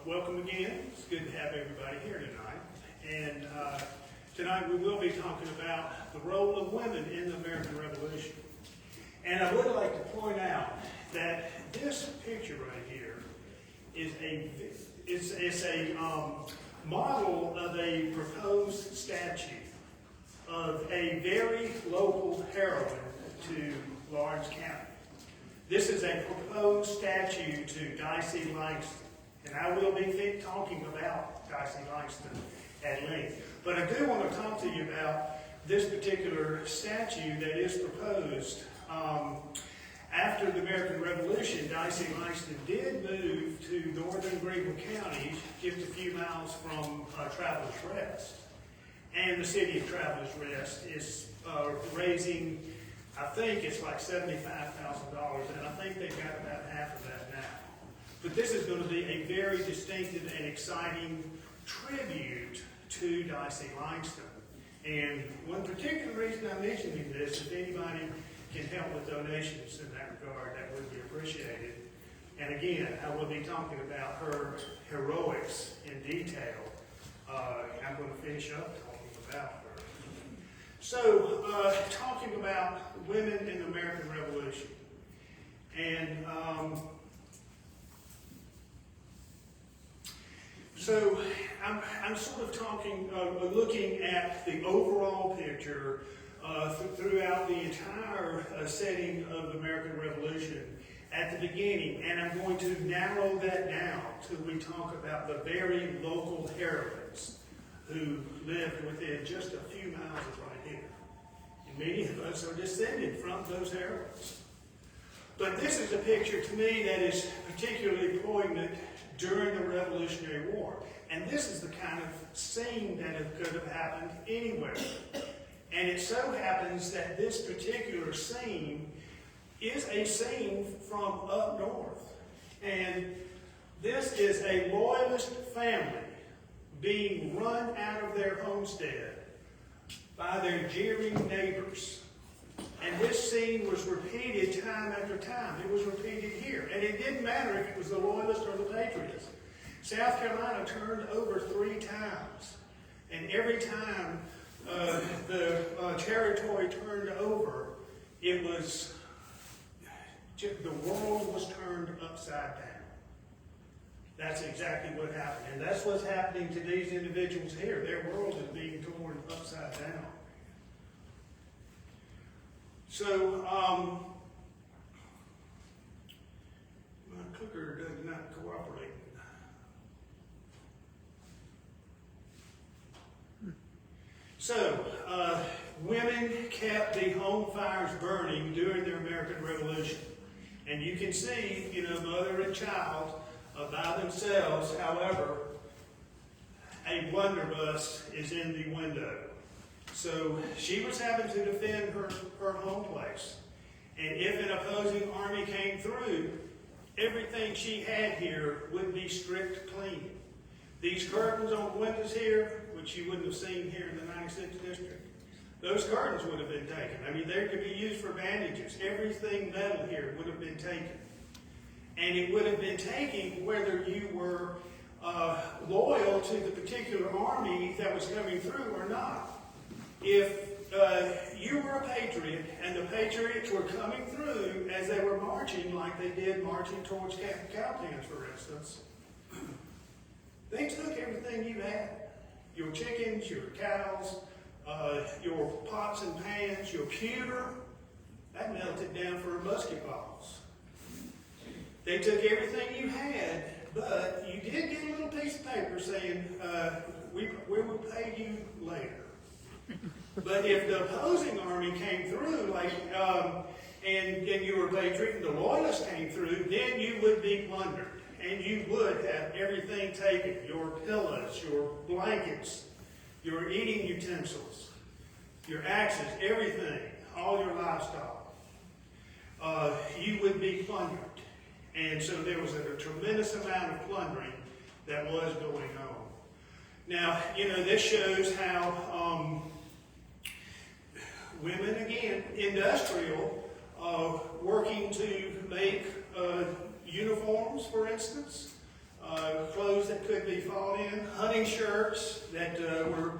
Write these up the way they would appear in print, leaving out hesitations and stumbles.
Welcome again. It's good to have everybody here tonight. And tonight we will be talking about the role of women in the American Revolution. And I would like to point out that this picture right here is a model of a proposed statue of a very local heroine to Lawrence County. This is a proposed statue to Dicey Langston. And I will be talking about Dicey Langston at length. But I do want to talk to you about this particular statue that is proposed. After the American Revolution, Dicey Langston did move to northern Greenville County, just a few miles from Travelers Rest. And the city of Travelers Rest is raising, I think it's like $75,000, and I think they've got about half of that now. But this is going to be a very distinctive and exciting tribute to Dicey Langston. And one particular reason I'm mentioning this, if anybody can help with donations in that regard, that would be appreciated. And again, I will be talking about her heroics in detail. I'm going to finish up talking about her. So, talking about women in the American Revolution. And so I'm sort of talking, looking at the overall picture throughout the entire setting of the American Revolution at the beginning, and I'm going to narrow that down till we talk about the very local heroines who lived within just a few miles of right here. And many of us are descended from those heroines. But this is a picture to me that is particularly poignant during the Revolutionary War. And this is the kind of scene that could have happened anywhere. And it so happens that this particular scene is a scene from up north. And this is a loyalist family being run out of their homestead by their jeering neighbors. And this scene was repeated time after time. It was repeated here. And it didn't matter if it was the Loyalists or the Patriots. South Carolina turned over 3 times. And every time the territory turned over, it was, the world was turned upside down. That's exactly what happened. And that's what's happening to these individuals here. Their world is being torn upside down. So, my cooker does not cooperate. So, women kept the home fires burning during the American Revolution. And you can see, mother and child by themselves. However, a blunderbuss is in the window. So she was having to defend her home place. And if an opposing army came through, everything she had here would be stripped clean. These curtains on the windows here, which you wouldn't have seen here in the 96th district, those curtains would have been taken. I mean, they could be used for bandages. Everything metal here would have been taken. And it would have been taken whether you were loyal to the particular army that was coming through or not. If you were a patriot and the patriots were coming through as they were marching, like they did marching towards Cowpens, for instance, they took everything you had. Your chickens, your cows, your pots and pans, your pewter, that melted down for musket balls. They took everything you had, but you did get a little piece of paper saying, we will pay you later. But if the opposing army came through, and you were a patriot and the loyalists came through, then you would be plundered. And you would have everything taken, your pillows, your blankets, your eating utensils, your axes, everything, all your livestock. You would be plundered. And so there was a tremendous amount of plundering that was going on. Now, this shows how women, again, industrial, working to make uniforms, for instance, clothes that could be fought in, hunting shirts that were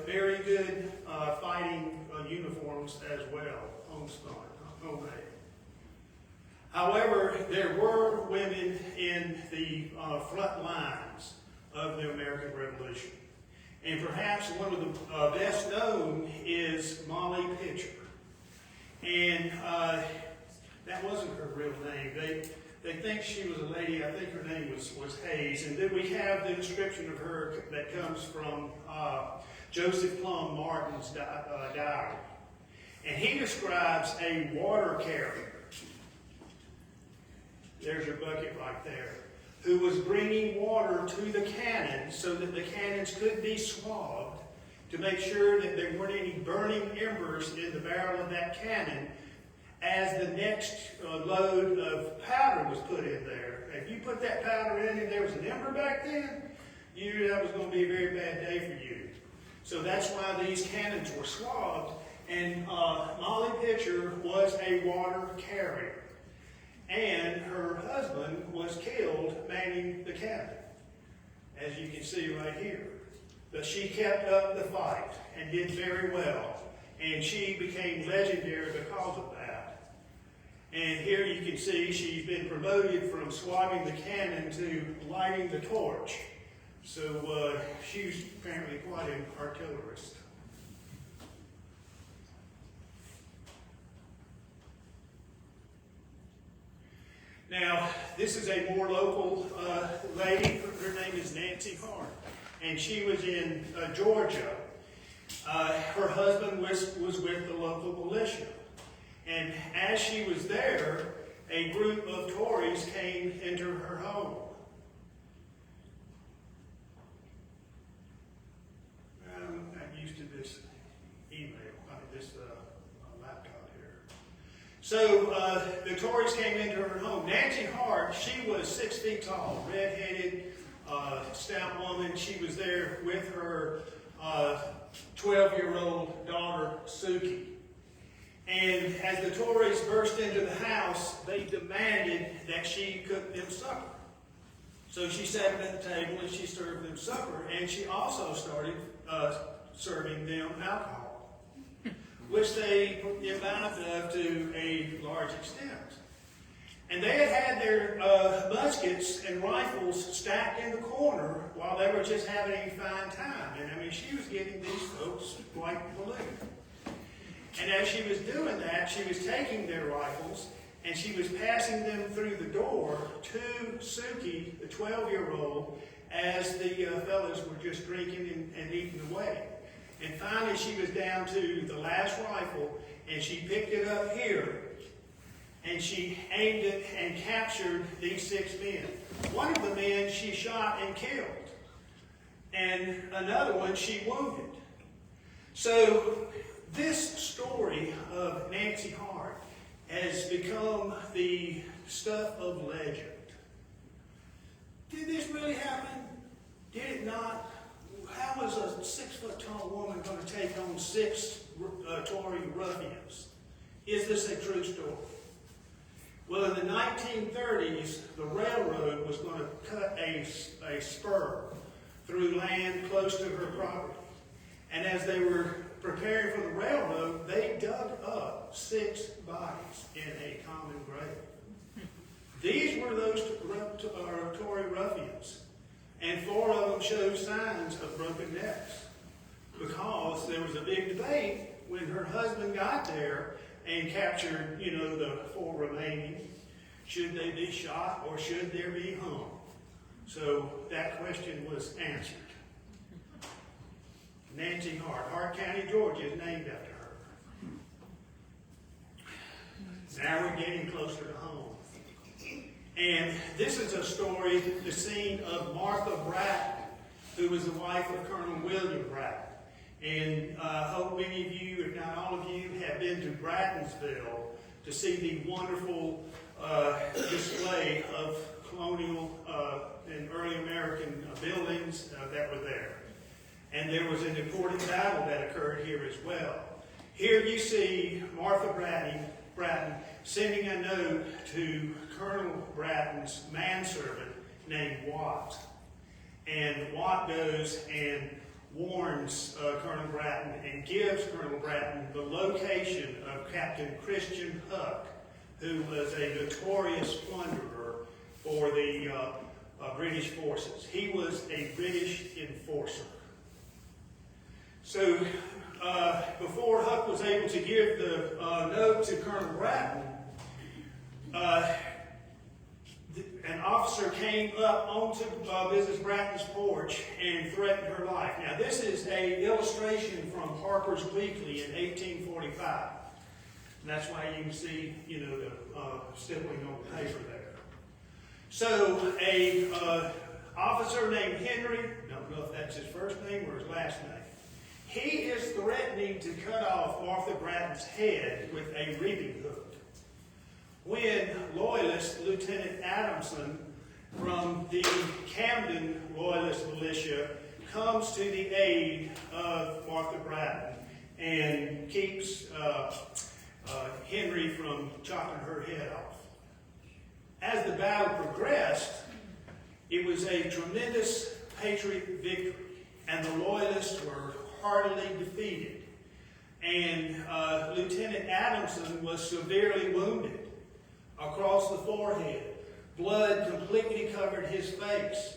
very good fighting uniforms as well, homespun, homemade. However, there were women in the front lines of the American Revolution. And perhaps one of the best known is Molly Pitcher. And that wasn't her real name. They think she was a lady. I think her name was Hayes. And then we have the description of her that comes from Joseph Plum Martin's diary. And he describes a water carrier. There's your bucket right there. Who was bringing water to the cannon so that the cannons could be swabbed to make sure that there weren't any burning embers in the barrel of that cannon as the next load of powder was put in there. If you put that powder in and there was an ember back then, you knew that was going to be a very bad day for you. So that's why these cannons were swabbed, and Molly Pitcher was a water carrier. And her husband was killed manning the cannon, as you can see right here. But she kept up the fight and did very well. And she became legendary because of that. And here you can see she's been promoted from swabbing the cannon to lighting the torch. So she was apparently quite an artillerist. Now, this is a more local lady. Her name is Nancy Hart, and she was in Georgia. Her husband was with the local militia. And as she was there, a group of Tories came into her home. I'm not used to this laptop here. So the Tories came into her home. Nancy Hart, she was 6 feet tall, red-headed, stout woman. She was there with her 12-year-old daughter, Suki. And as the Tories burst into the house, they demanded that she cook them supper. So she sat them at the table and she served them supper. And she also started serving them alcohol, which they imbibed of to a large extent. And they had their muskets and rifles stacked in the corner while they were just having a fine time. And I mean, she was giving these folks quite the loot. And as she was doing that, she was taking their rifles and she was passing them through the door to Suki, the 12-year-old, as the fellows were just drinking and eating away. And finally, she was down to the last rifle, and she picked it up here, and she aimed it and captured these 6 men. One of the men she shot and killed, and another one she wounded. So this story of Nancy Hart has become the stuff of legend. Did this really happen? Did it not? How is a 6-foot-tall woman going to take on 6 Tory ruffians? Is this a true story? Well, in the 1930s, the railroad was going to cut a spur through land close to her property. And as they were preparing for the railroad, they dug up 6 bodies in a common grave. These were those Tory ruffians. And 4 of them showed signs of broken necks because there was a big debate when her husband got there and captured, the 4 remaining. Should they be shot or should they be hung? So that question was answered. Nancy Hart, Hart County, Georgia, is named after her. Now we're getting closer to home. And this is a story, the scene of Martha Bratton, who was the wife of Colonel William Bratton. And I hope many of you, if not all of you, have been to Brattonsville to see the wonderful display of colonial and early American buildings that were there. And there was an important battle that occurred here as well. Here you see Martha Bratton sending a note to Colonel Bratton's manservant named Watt. And Watt goes and warns Colonel Bratton and gives Colonel Bratton the location of Captain Christian Huck, who was a notorious plunderer for the British forces. He was a British enforcer. So before Huck was able to give the note to Colonel Bratton, an officer came up onto Mrs. Bratton's porch and threatened her life. Now, this is an illustration from Harper's Weekly in 1845. And that's why you can see, the stippling on the paper there. So, a officer named Henry, don't know if that's his first name or his last name, he is threatening to cut off Martha Bratton's head with a reaping hook, when Loyalist Lieutenant Adamson from the Camden Loyalist militia comes to the aid of Martha Bratton and keeps Henry from chopping her head off. As the battle progressed, it was a tremendous Patriot victory, and the Loyalists were heartily defeated. And Lieutenant Adamson was severely wounded across the forehead. Blood completely covered his face.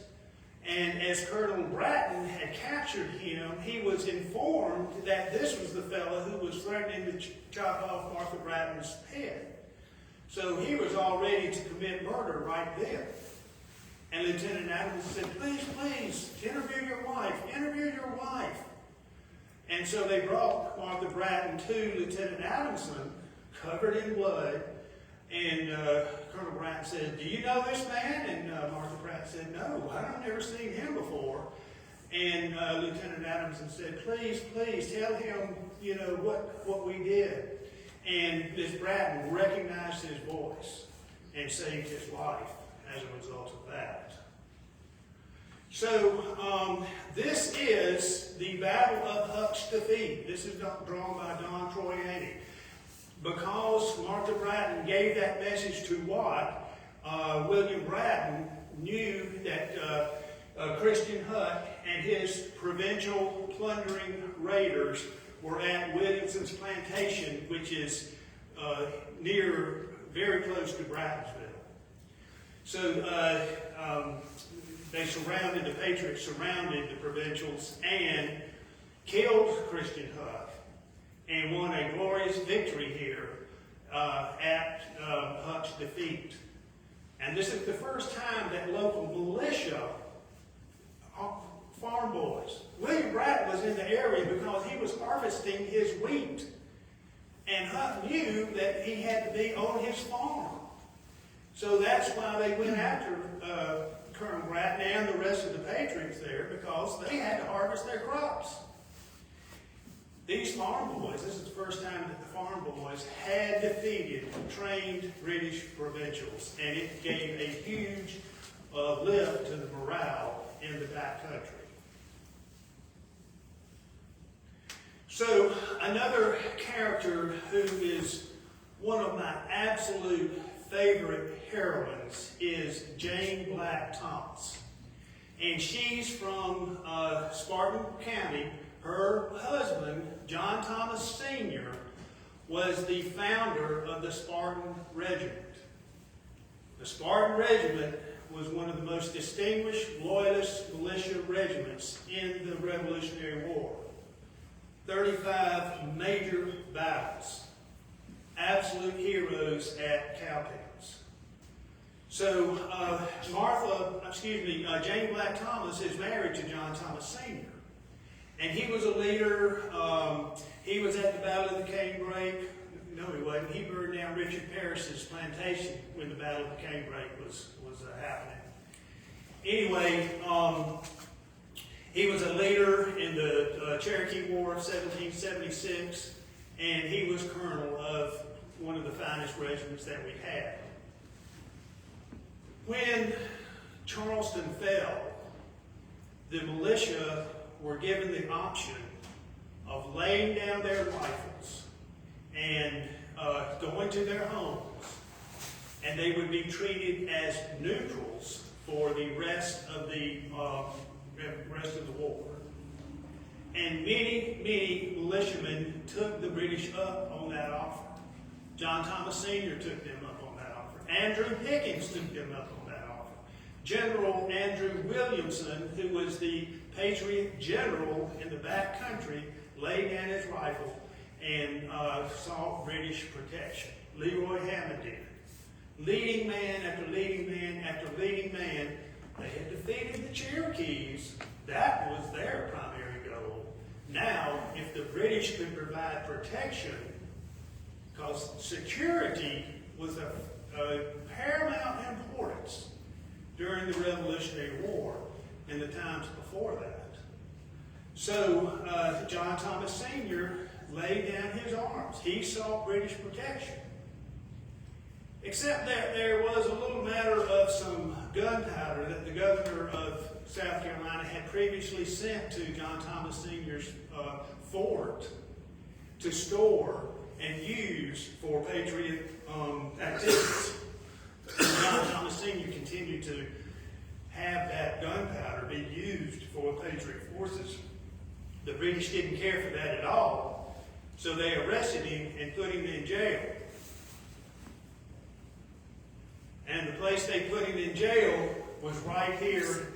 And as Colonel Bratton had captured him, he was informed that this was the fellow who was threatening to chop off Martha Bratton's head. So he was all ready to commit murder right there. And Lieutenant Adamson said, please, please, interview your wife, interview your wife. And so they brought Martha Bratton to Lieutenant Adamson, covered in blood. And Colonel Bratton said, do you know this man? And Martha Bratton said, no, I've never seen him before. And Lieutenant Adamson said, please, please, tell him, what we did. And Miss Bratton recognized his voice and saved his life as a result of that. So this is the Battle of Huck's Defeat. This is drawn by Don Troiani. Because Martha Bratton gave that message to Watt, William Bratton knew that Christian Huck and his provincial plundering raiders were at Williamson's plantation, which is very close to Brattonsville. So the Patriots surrounded the provincials and killed Christian Huck and won a glorious victory here at Huck's defeat. And this is the first time that local militia, farm boys, William Bratton was in the area because he was harvesting his wheat. And Huck knew that he had to be on his farm. So that's why they went after Colonel Bratton and the rest of the Patriots there, because they had to harvest their crops. These farm boys, this is the first time that the farm boys had defeated trained British provincials, and it gave a huge lift to the morale in the back country. So another character who is one of my absolute favorite heroines is Jane Black Thomas. And she's from Spartan County. Her husband, John Thomas Sr., was the founder of the Spartan Regiment. The Spartan Regiment was one of the most distinguished Loyalist militia regiments in the Revolutionary War. 35 major battles. Absolute heroes at Cowpens. So Jane Black Thomas is married to John Thomas Sr. And he was a leader. He was at the Battle of the Canebrake. No, he wasn't. He burned down Richard Parris's plantation when the Battle of the Canebrake was happening. Anyway, he was a leader in the Cherokee War of 1776, and he was colonel of one of the finest regiments that we had. When Charleston fell, the militia were given the option of laying down their rifles and going to their homes, and they would be treated as neutrals for the the rest of the war. And many militiamen took the British up on that offer. John Thomas Sr. took them up on that offer. Andrew Pickens took them up on that offer. General Andrew Williamson, who was the Patriot general in the back country, laid down his rifle and sought British protection. Leroy Hamilton, leading man after leading man after leading man, they had defeated the Cherokees. That was their primary goal. Now, if the British could provide protection, because security was of paramount importance during the Revolutionary War and the times before that. So John Thomas Sr. laid down his arms. He sought British protection. Except that there was a little matter of some gunpowder that the governor of South Carolina had previously sent to John Thomas Sr.'s fort to store and use for Patriot activities. John Thomas Sr. continued to have that gunpowder be used for Patriot forces. The British didn't care for that at all, so they arrested him and put him in jail. And the place they put him in jail was right here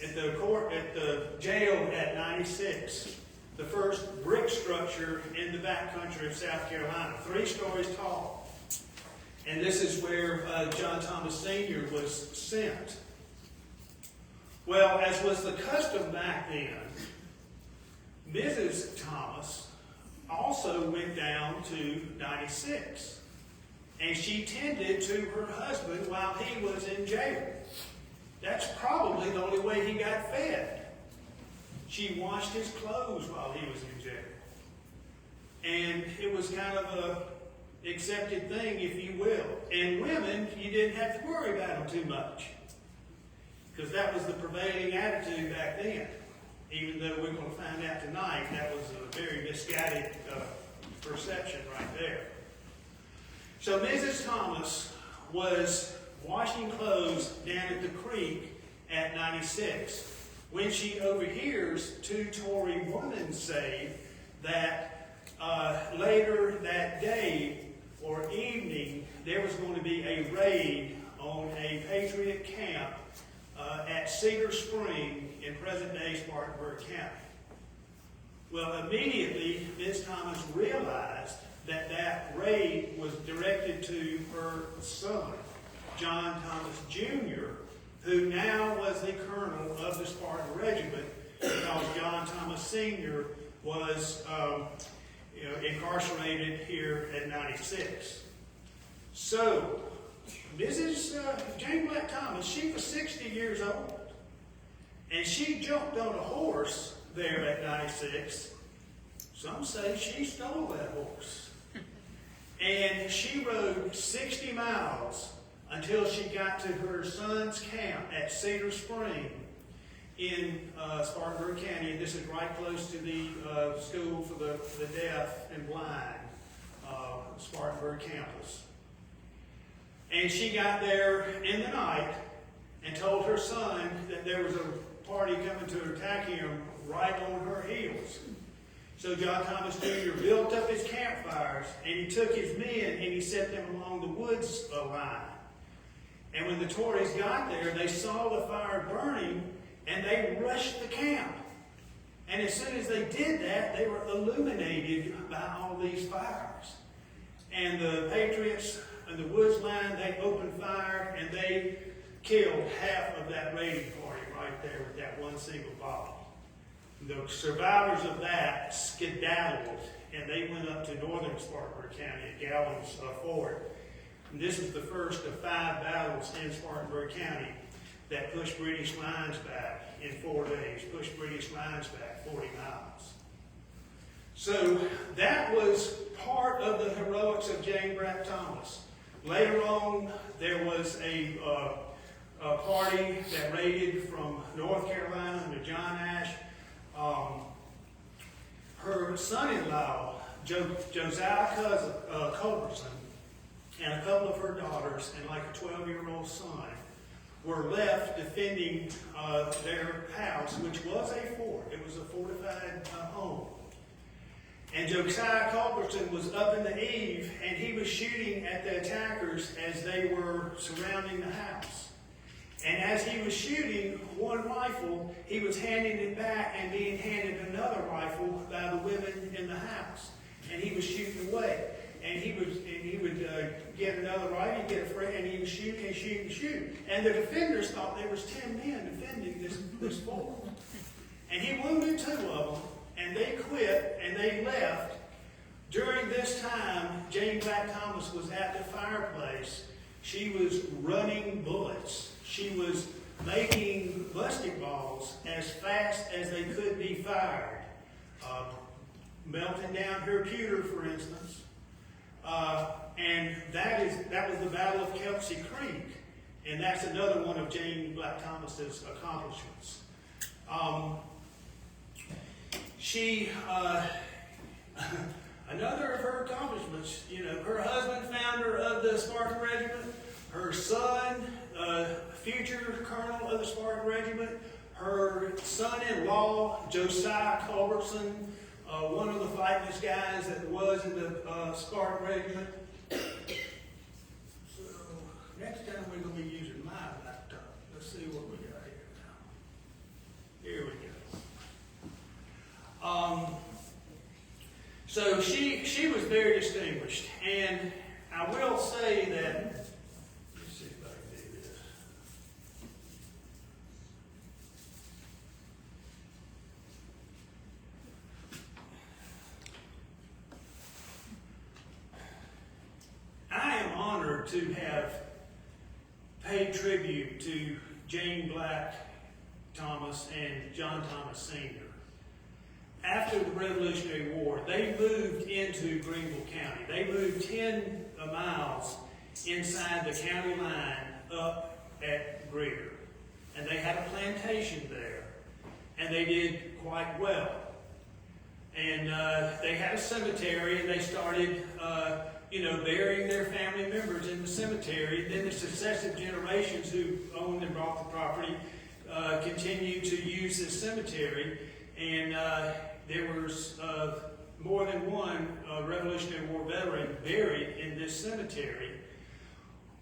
at the jail at 96. The first brick structure in the backcountry of South Carolina, 3 stories tall. And this is where John Thomas Sr. was sent. Well, as was the custom back then, Mrs. Thomas also went down to 96. And she tended to her husband while he was in jail. That's probably the only way he got fed. She washed his clothes while he was in jail. And it was kind of a accepted thing, if you will. And women, you didn't have to worry about them too much, because that was the prevailing attitude back then. Even though we're going to find out tonight that was a very misguided perception right there. So Mrs. Thomas was washing clothes down at the creek at 96 when she overhears 2 Tory women say that later that day or evening there was going to be a raid on a Patriot camp at Cedar Spring in present-day Spartanburg County. Well, immediately Ms. Thomas realized that raid was directed to her son, John Thomas Jr., who now was the colonel of the Spartan Regiment, because John Thomas Sr. was incarcerated here at 96. So, Mrs. Jane Black Thomas, she was 60 years old, and she jumped on a horse there at 96. Some say she stole that horse. And she rode 60 miles until she got to her son's camp at Cedar Spring in Spartanburg County. And this is right close to the school for the deaf and blind, Spartanburg campus. And she got there in the night and told her son that there was a party coming to attack him right on her heels. So John Thomas Jr. built up his campfires, and he took his men and he set them along the woods line. And when the Tories got there, they saw the fire burning, and they rushed the camp. And as soon as they did that, they were illuminated by all these fires. And the Patriots in the woods line, they opened fire, and they killed half of that raiding party right there with that one single bottle. The survivors of that skedaddled, and they went up to northern Spartanburg County at Gallon's Fort. And this was the first of 5 battles in Spartanburg County that pushed British lines back in 4 days, pushed British lines back 40 miles. So that was part of the heroics of Jane Black Thomas. Later on, there was a party that raided from North Carolina under John Ash. Her son-in-law, Josiah Culberson, and a couple of her daughters, and like a 12-year-old son, were left defending their house, which was a fort. It was a fortified home. And Josiah Culbertson was up in the eave, and he was shooting at the attackers as they were surrounding the house. And as he was shooting one rifle, he was handing it back and being handed another rifle by the women in the house. And he was shooting away. And he would get another rifle, he'd get a friend, and he would shoot and shoot and shoot. And the defenders thought there was 10 men defending this fort. And he wounded 2 of them, and they quit, and they left. During this time, Jane Black Thomas was at the fireplace. She was running bullets. She was making musket balls as fast as they could be fired. Melting down her pewter, for instance. And that was the Battle of Kelsey Creek. And that's another one of Jane Black Thomas's accomplishments. Another of her accomplishments, her husband, founder of the Spartan Regiment, her son, future colonel of the Spartan Regiment, her son-in-law, Josiah Culbertson, one of the fightingest guys that was in the Spartan Regiment. So, next time we're going to be using my laptop. Let's see what we got here now. Here we go. So she was very distinguished, and I will say that, let's see if I can do this. I am honored to have paid tribute to Jane Black Thomas and John Thomas Sr. After the Revolutionary War, they moved into Greenville County. They moved 10 miles inside the county line up at Greer. And they had a plantation there. And they did quite well. And they had a cemetery, and they started, burying their family members in the cemetery. Then the successive generations who owned and bought the property continued to use this cemetery. And there was more than one Revolutionary War veteran buried in this cemetery.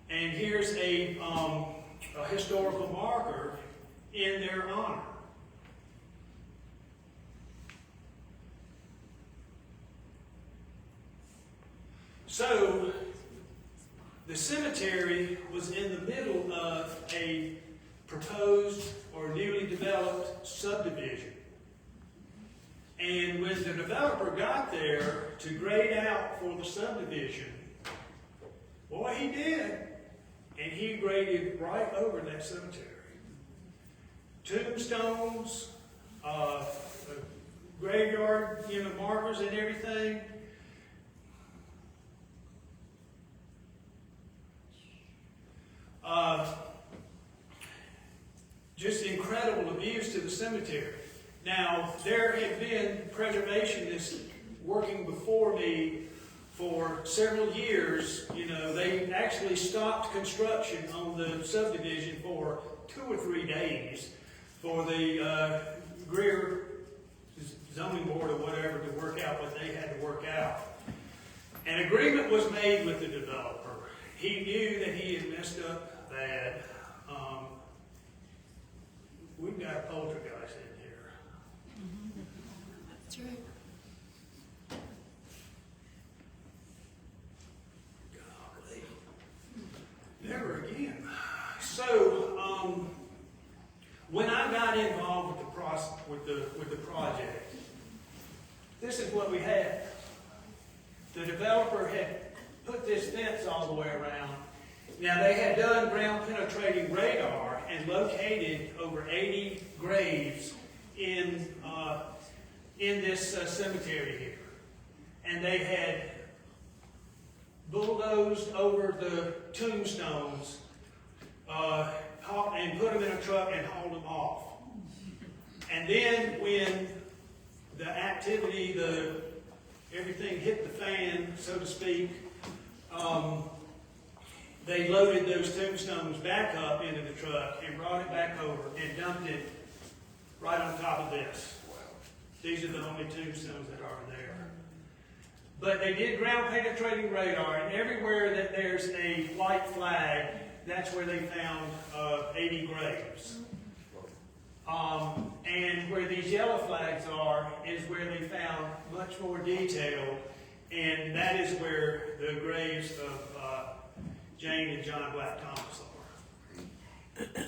And here's a historical marker in their honor. So, the cemetery was in the middle of a proposed or newly developed subdivision. And when the developer got there to grade out for the subdivision, boy, he did. And he graded right over that cemetery. Tombstones, graveyard, markers and everything. Just incredible abuse to the cemetery. Now, there had been preservationists working before me for several years. They actually stopped construction on the subdivision for 2 or 3 days for the Greer zoning board or whatever to work out what they had to work out. An agreement was made with the developer. He knew that he had messed up bad. We've got a poltergeist in here. That's right. Golly. Never again. So, when I got involved with the project, this is what we had. The developer had put this fence all the way around. Now, they had done ground penetrating radar and located over 80 graves in this cemetery here. And they had bulldozed over the tombstones and put them in a truck and hauled them off. And then when the activity, everything hit the fan, so to speak, they loaded those tombstones back up into the truck and brought it back over and dumped it right on top of this. These are the only tombstones that are there. But they did ground penetrating radar, and everywhere that there's a white flag, that's where they found 80 graves. And where these yellow flags are is where they found much more detail, and that is where the graves of Jane and John Black Thomas are.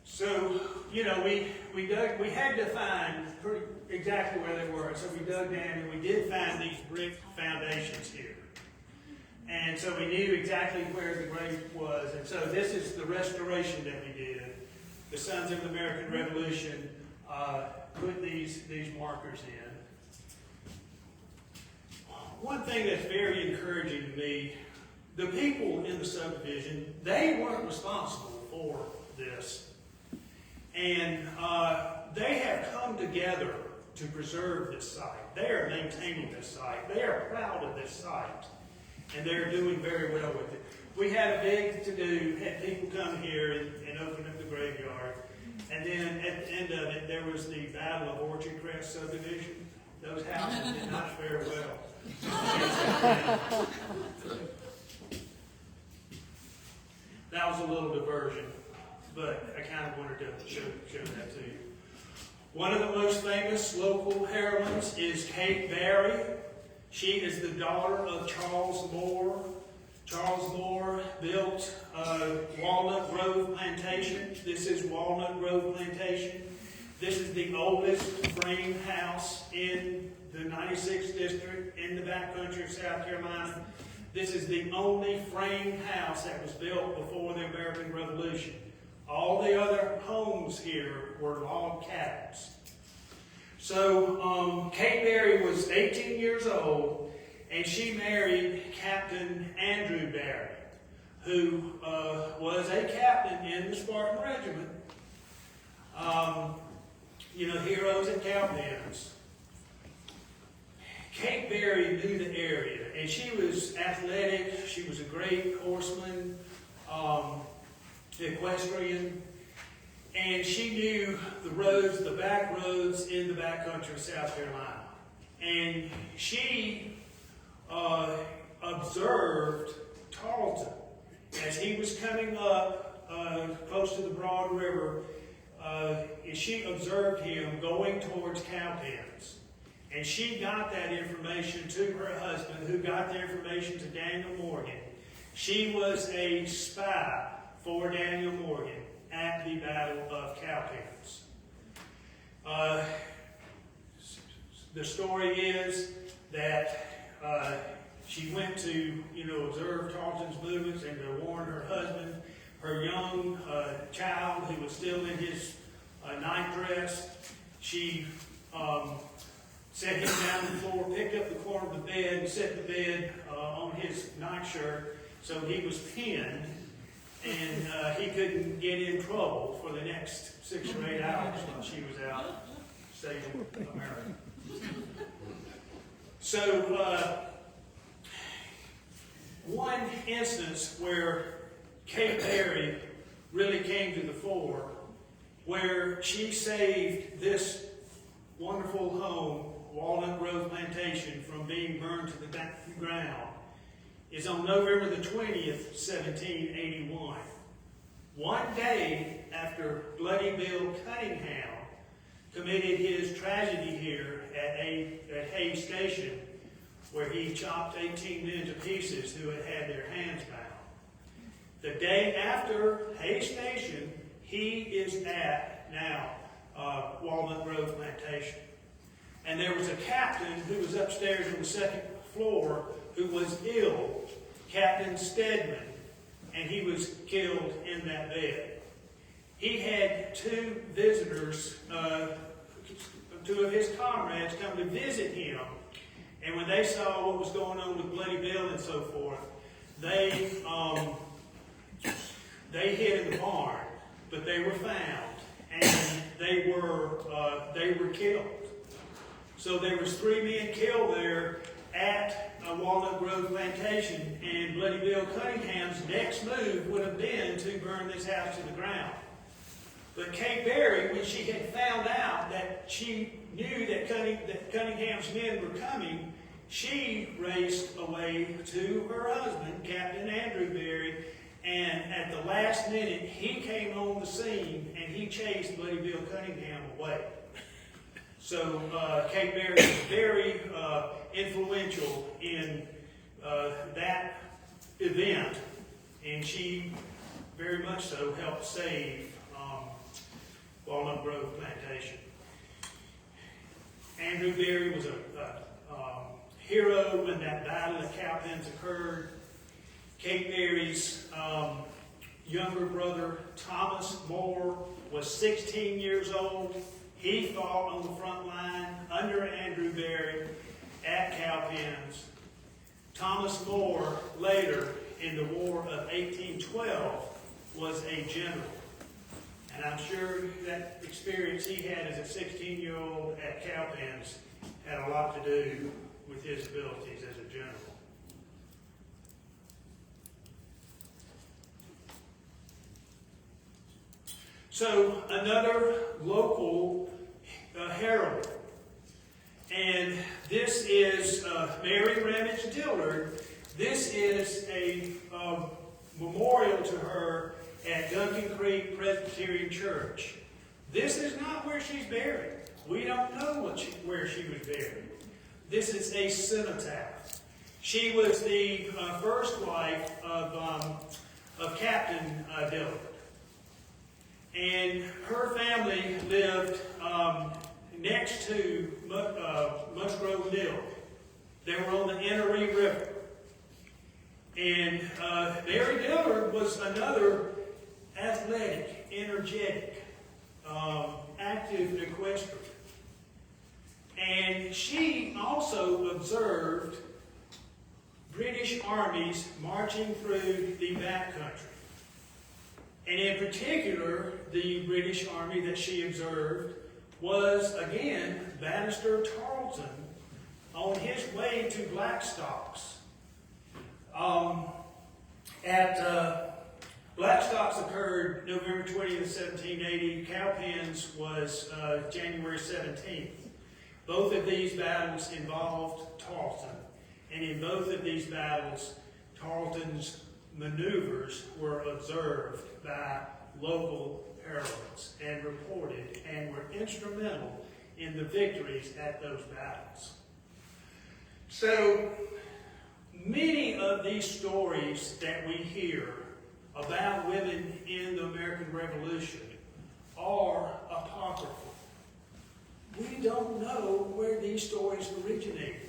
So, you know, we had to find exactly where they were. So we dug down and we did find these brick foundations here. And so we knew exactly where the grave was. And so this is the restoration that we did. The Sons of the American Revolution put these markers in. One thing that's very encouraging to me, the people in the subdivision, they weren't responsible for this. And they have come together to preserve this site. They are maintaining this site. They are proud of this site. And they're doing very well with it. We had a big to-do, had people come here and open up the graveyard. And then at the end of it, there was the Battle of Orchard Crest subdivision. Those houses did not fare well. That was a little diversion, but I kind of wanted to show that to you. One of the most famous local heroines is Kate Barry. She is the daughter of Charles Moore. Charles Moore built Walnut Grove Plantation. This is Walnut Grove Plantation. This is the oldest frame house in the 96th district in the backcountry of South Carolina. This is the only frame house that was built before the American Revolution. All the other homes here were log cabins. So Kate Barry was 18 years old, and she married Captain Andrew Barry, who was a captain in the Spartan Regiment. You know, heroes and cowpens. Kate Barry knew the area, and she was athletic. She was a great horseman, equestrian, and she knew the roads, the back roads in the backcountry of South Carolina. And she observed Tarleton as he was coming up close to the Broad River. She observed him going towards cowpens. And she got that information to her husband, who got the information to Daniel Morgan. She was a spy for Daniel Morgan at the Battle of Cowpens. The story is that she went to, observe Tarleton's movements and to warn her husband. Her young child, who was still in his nightdress, she set him down on the floor, picked up the corner of the bed, and set the bed on his nightshirt so he was pinned, and he couldn't get in trouble for the next 6 or 8 hours while she was out saving America. So, one instance where Kate Barry really came to the fore, where she saved this wonderful home, Walnut Grove Plantation, from being burned to the ground, is on November the 20th, 1781. One day after Bloody Bill Cunningham committed his tragedy here at Hays Station, where he chopped 18 men to pieces who had had their hands bound. The day after Hays Station, he is at now Walnut Grove Plantation. And there was a captain who was upstairs on the second floor who was ill, Captain Stedman, and he was killed in that bed. He had 2 visitors, 2 of his comrades, come to visit him. And when they saw what was going on with Bloody Bill and so forth, they hid in the barn, but they were found, and they were killed. So there was 3 men killed there, at Walnut Grove Plantation, and Bloody Bill Cunningham's next move would have been to burn this house to the ground. But Kate Berry, when she had found out that she knew that Cunningham's men were coming, she raced away to her husband, Captain Andrew Berry, and at the last minute, he came on the scene and he chased Bloody Bill Cunningham away. So Kate Berry was very influential in that event, and she very much so helped save Walnut Grove Plantation. Andrew Berry was a hero when that battle at Cowpens occurred. Kate Berry's younger brother, Thomas Moore, was 16 years old. He fought on the front line under Andrew Berry at Cowpens. Thomas Moore, later in the War of 1812, was a general. And I'm sure that experience he had as a 16-year-old at Cowpens had a lot to do with his abilities as a general. So, another local heroine. And this is Mary Ramage Dillard. This is a memorial to her at Duncan Creek Presbyterian Church. This is not where she's buried. We don't know where she was buried. This is a cenotaph. She was the first wife of Captain Dillard. And her family lived next to Musgrove Mill. They were on the Enoree River. And Mary Dillard was another athletic, energetic, active equestrian. And she also observed British armies marching through the backcountry. And in particular, the British army that she observed was, again, Bannister Tarleton on his way to Blackstocks. Blackstocks occurred November 20th, 1780. Cowpens was January 17th. Both of these battles involved Tarleton. And in both of these battles, Tarleton's maneuvers were observed by local heralds and reported and were instrumental in the victories at those battles. So, many of these stories that we hear about women in the American Revolution are apocryphal. We don't know where these stories originated.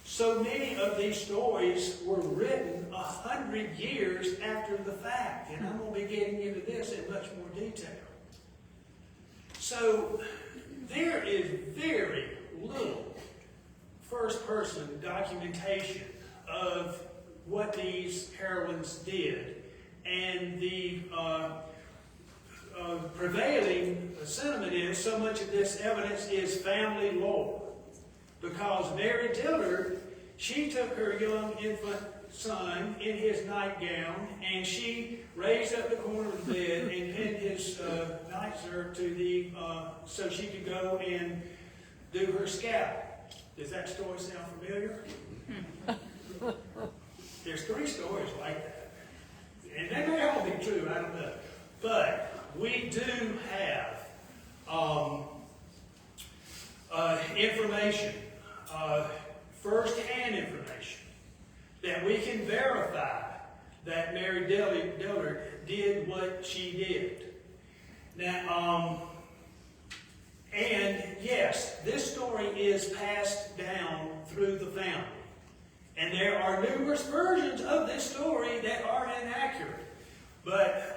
So many of these stories were written 100 years after the fact, and I'm going to be getting into this in much more detail. So there is very little first-person documentation of what these heroines did, and the prevailing sentiment is so much of this evidence is family lore. Because Mary Dillard, she took her young infant son in his nightgown and she raised up the corner of the bed and pinned his nightshirt to the so she could go and do her scalp. Does that story sound familiar? There's 3 stories like that. And they may all be true, I don't know. But we do have information, first-hand information, that we can verify that Mary Dillard did what she did. Now, and yes, this story is passed down through the family. And there are numerous versions of this story that are inaccurate. But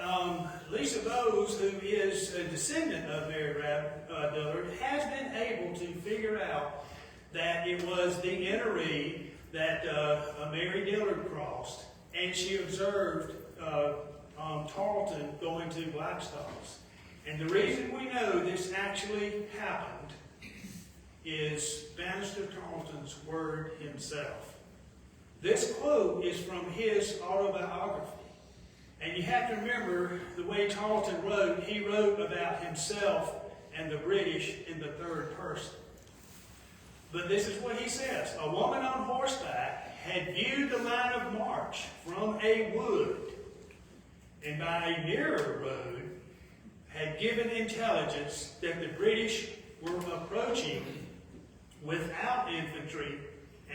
Lisa Bowes, who is a descendant of Mary Dillard, has been able to figure out that it was the Enoree that Mary Dillard crossed, and she observed Tarleton going to Blackstocks. And the reason we know this actually happened is Bannister Tarleton's word himself. This quote is from his autobiography. And you have to remember the way Tarleton wrote, he wrote about himself and the British in the third person. But this is what he says. A woman on horseback had viewed the line of march from a wood, and by a nearer road had given intelligence that the British were approaching without infantry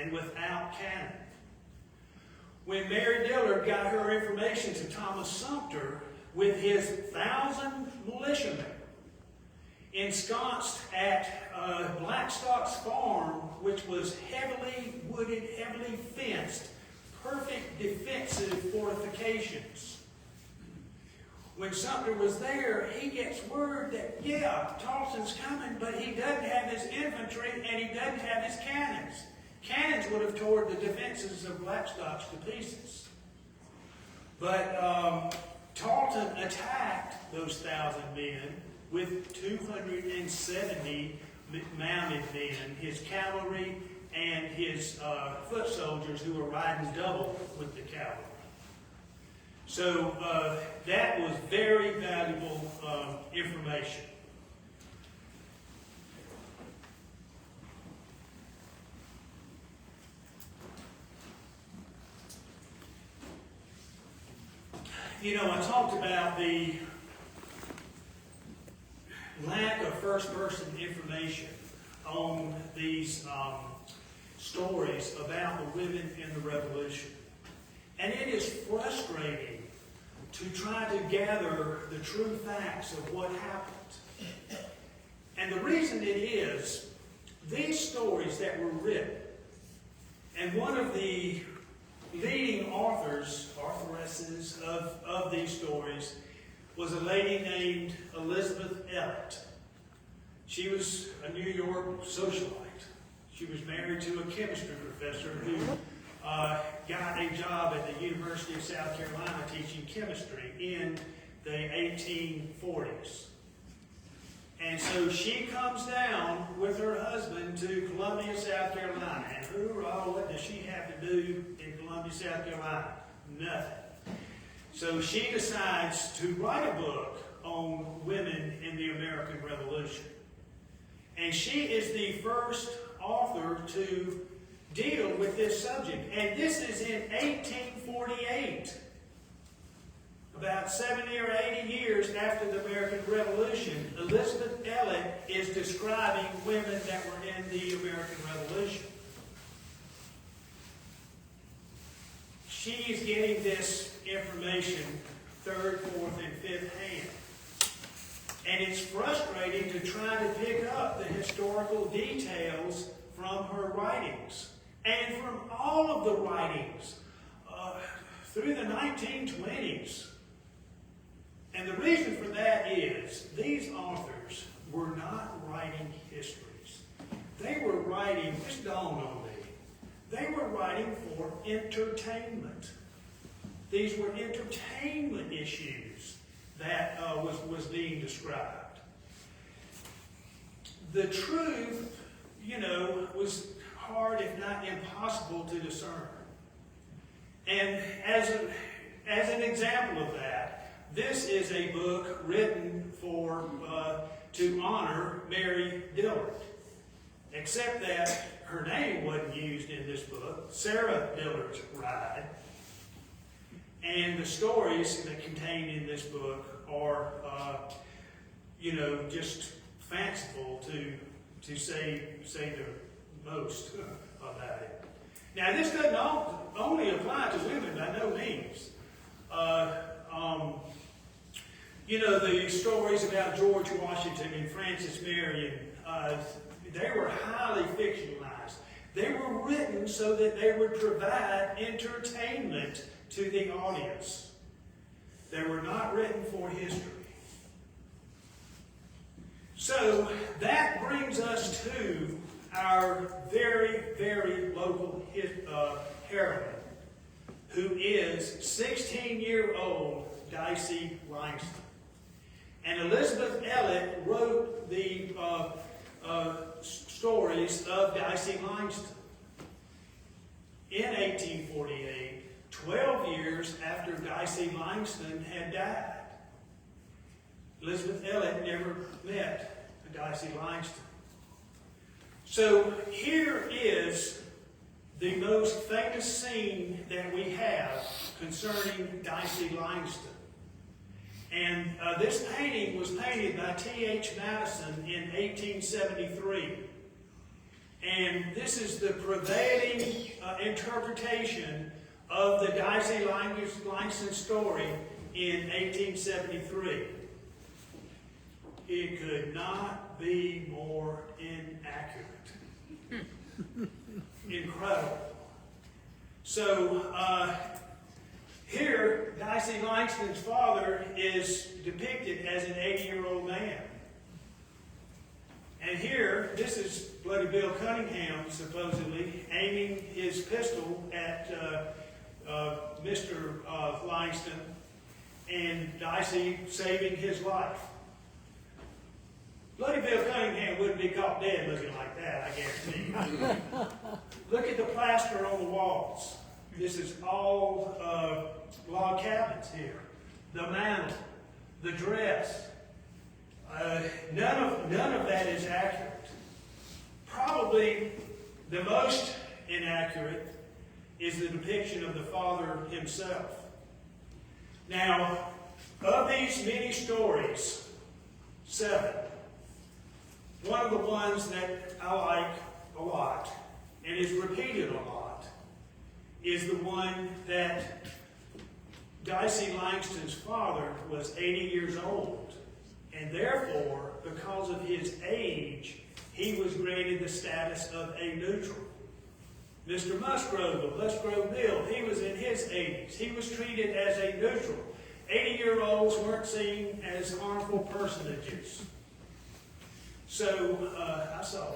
and without cannon. When Mary Dillard got her information to Thomas Sumter with his 1,000 militiamen ensconced at Blackstock's farm, which was heavily wooded, heavily fenced, perfect defensive fortifications. When Sumter was there, he gets word that, yeah, Tarleton's coming, but he doesn't have his infantry and he doesn't have his cannons. Cannons would have torn the defenses of Blackstock's to pieces. But Tarleton attacked those 1,000 men with 270 mounted men, his cavalry and his foot soldiers who were riding double with the cavalry. So that was very valuable information. You know, I talked about the lack of first-person information on these stories about the women in the Revolution. And it is frustrating to try to gather the true facts of what happened. And the reason it is, these stories that were written, and one of the leading authoresses of these stories was a lady named Elizabeth Elliot. She was a New York socialite. She was married to a chemistry professor who got a job at the University of South Carolina teaching chemistry in the 1840s. And so she comes down with her husband to Columbia, South Carolina. And hoorah, what does she have to do in Columbia, South Carolina? Nothing. So she decides to write a book on women in the American Revolution. And she is the first author to deal with this subject. And this is in 1848. About 70 or 80 years after the American Revolution, Elizabeth Elliot is describing women that were in the American Revolution. She's getting this information third, fourth, and fifth hand. And it's frustrating to try to pick up the historical details from her writings and from all of the writings through the 1920s. And the reason for that is these authors were not writing histories. They were writing, this dawned on me, they were writing for entertainment. These were entertainment issues that was being described. The truth, was hard, if not impossible, to discern. And as an example of that, this is a book written to honor Mary Dillard. Except that her name wasn't used in this book. Sarah Dillard's bride. And the stories that contained in this book are, just fanciful to say the most about it. Now, this doesn't only apply to women by no means. The stories about George Washington and Francis Marion, they were highly fictionalized. They were written so that they would provide entertainment to the audience. They were not written for history. So that brings us to our very, very local heroine, who is 16-year-old Dicey Langston. And Elizabeth Elliot wrote the stories of Dicey Langston. In 1848, 12 years after Dicey Langston had died. Elizabeth Elliot never met Dicey Langston. So here is the most famous scene that we have concerning Dicey Langston. And this painting was painted by T.H. Madison in 1873. And this is the prevailing interpretation of the Dicey Langston story in 1873. It could not be more inaccurate. Incredible. So here, Dicey Langston's father is depicted as an 80-year-old man. And here, this is Bloody Bill Cunningham, supposedly, aiming his pistol at Mr. Langston, and Dicey saving his life. Bloody Bill Cunningham wouldn't be caught dead looking like that, I guarantee you. Look at the plaster on the walls. This is all log cabins here. The mantle, the dress. None of that is accurate. Probably the most inaccurate is the depiction of the father himself. Now, of these many stories, 7, one of the ones that I like a lot, and is repeated a lot, is the one that Dicey Langston's father was 80 years old, and therefore, because of his age, he was granted the status of a neutral. Mr. Musgrove of Musgrove Mill, he was in his 80s. He was treated as a neutral. 80-year-olds weren't seen as harmful personages. So, I saw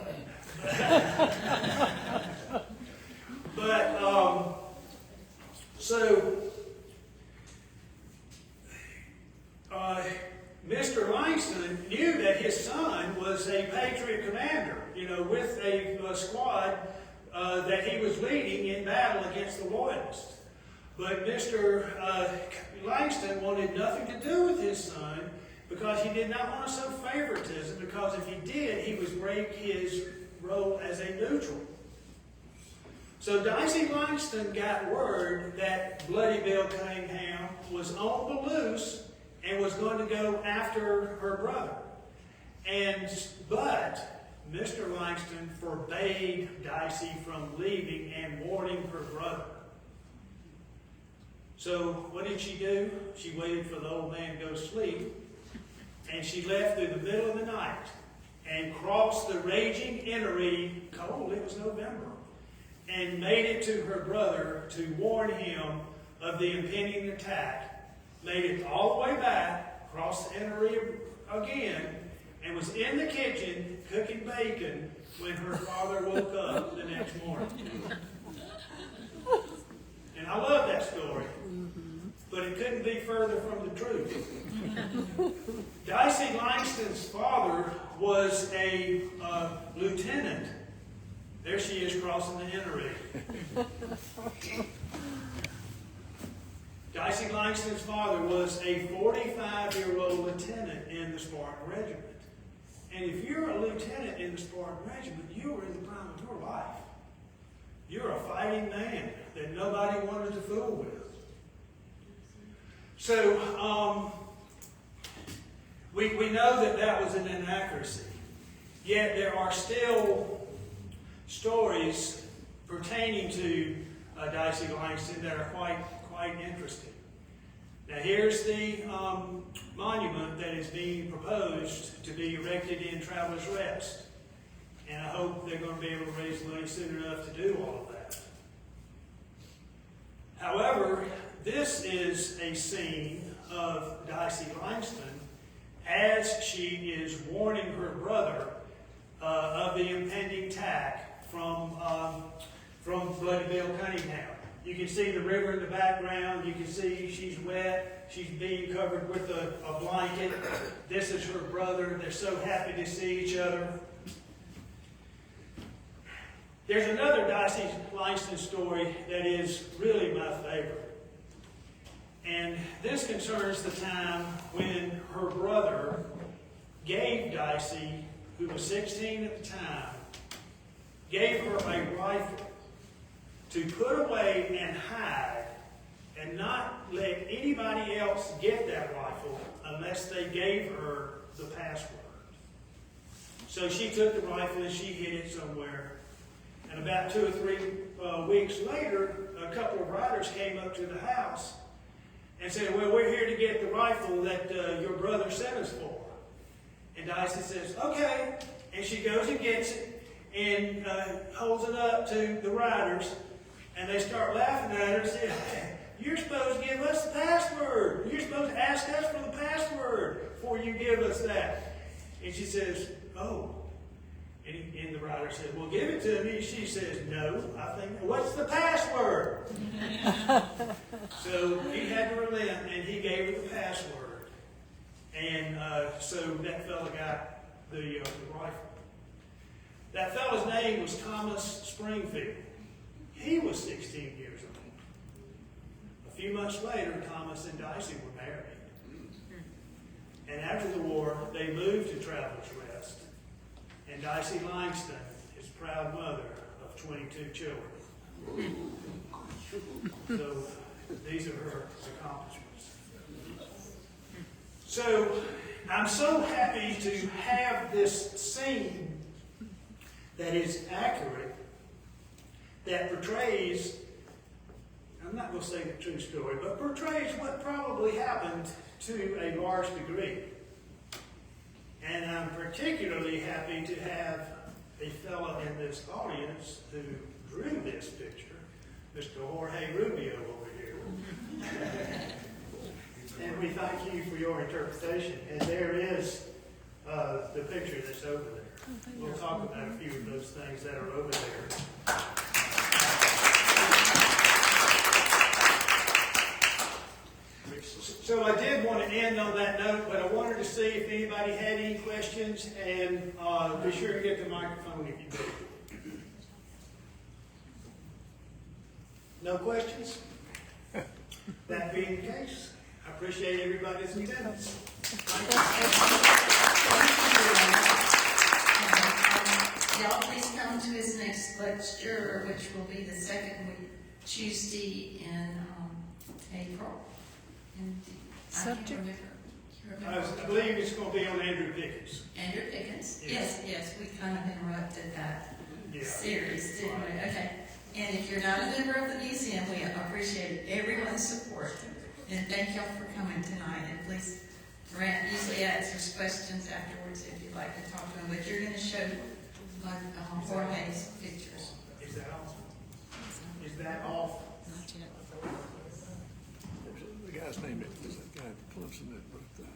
that. But, Mr. Langston knew that his son was a Patriot commander, with a squad that he was leading in battle against the Loyalists. But Mr. Langston wanted nothing to do with his son because he did not want to show favoritism, because if he did, he would break his role as a neutral. So Dicey Langston got word that Bloody Bill Cunningham was on the loose and was going to go after her brother. But Mr. Langston forbade Dicey from leaving and warning her brother. So what did she do? She waited for the old man to go to sleep, and she left through the middle of the night and crossed the raging Innery, cold, it was November, and made it to her brother to warn him of the impending attack, made it all the way back, crossed the Innery again, and was in the kitchen cooking bacon when her father woke up the next morning. And I love that story, but it couldn't be further from the truth. Dicey Langston's father was a lieutenant. There she is crossing the Innery. Dicey Langston's father was a 45-year-old lieutenant in the Spartan Regiment. And if you're a lieutenant in the Spartan Regiment, you were in the prime of your life. You're a fighting man that nobody wanted to fool with. So, we know that was an inaccuracy. Yet there are still stories pertaining to Dicey Langston that are quite interesting. Now here's the monument that is being proposed to be erected in Travelers Rest. And I hope they're going to be able to raise money soon enough to do all of that. However, this is a scene of Dicey Langston as she is warning her brother of the impending attack from Bloody Bill Cunningham. You can see the river in the background. You can see she's wet. She's being covered with a blanket. This is her brother. They're so happy to see each other. There's another Dicey Langston story that is really my favorite. And this concerns the time when her brother gave Dicey, who was 16 at the time, gave her a rifle to put away and hide and not let anybody else get that rifle unless they gave her the password. So she took the rifle and she hid it somewhere. And about 2 or 3 weeks later, a couple of riders came up to the house and said, well, we're here to get the rifle that your brother sent us for. And Dicey says, okay. And she goes and gets it and holds it up to the riders. And they start laughing at her and say, hey, you're supposed to give us the password. You're supposed to ask us for the password before you give us that. And she says, oh. And the rider said, well, give it to me. She says, no, I think, what's the password? So he had to relent, and he gave her the password. And so that fella got the rifle. That fella's name was Thomas Springfield. He was 16 years old. A few months later, Thomas and Dicey were married. And after the war, they moved to Travelers Rest. And Dicey Langston is proud mother of 22 children. So these are her accomplishments. So I'm so happy to have this scene that is accurate, that portrays, I'm not going to say the true story, but portrays what probably happened to a large degree. And I'm particularly happy to have a fellow in this audience who drew this picture, Mr. Jorge Rubio over here. And we thank you for your interpretation. And there is the picture that's over there. We'll talk about a few of those things that are over there. So I did want to end on that note, but I wanted to see if anybody had any questions, and be sure to get the microphone if you do. No questions? That being the case, I appreciate everybody's attendance. Thank you. Y'all please come to his next lecture, which will be the second Tuesday in April. And Subject? I believe it's going to be on Andrew Pickens. Andrew Pickens? Yes, we kind of interrupted that series, didn't we? Okay. And if you're not a member of the museum, we appreciate everyone's support. And thank y'all for coming tonight. And please, Durant usually answers questions afterwards if you'd like to talk to him. But you're going to show Jorge's pictures. Is that off? Is that off? Not yet. The guy's name is that guy from Clemson that wrote the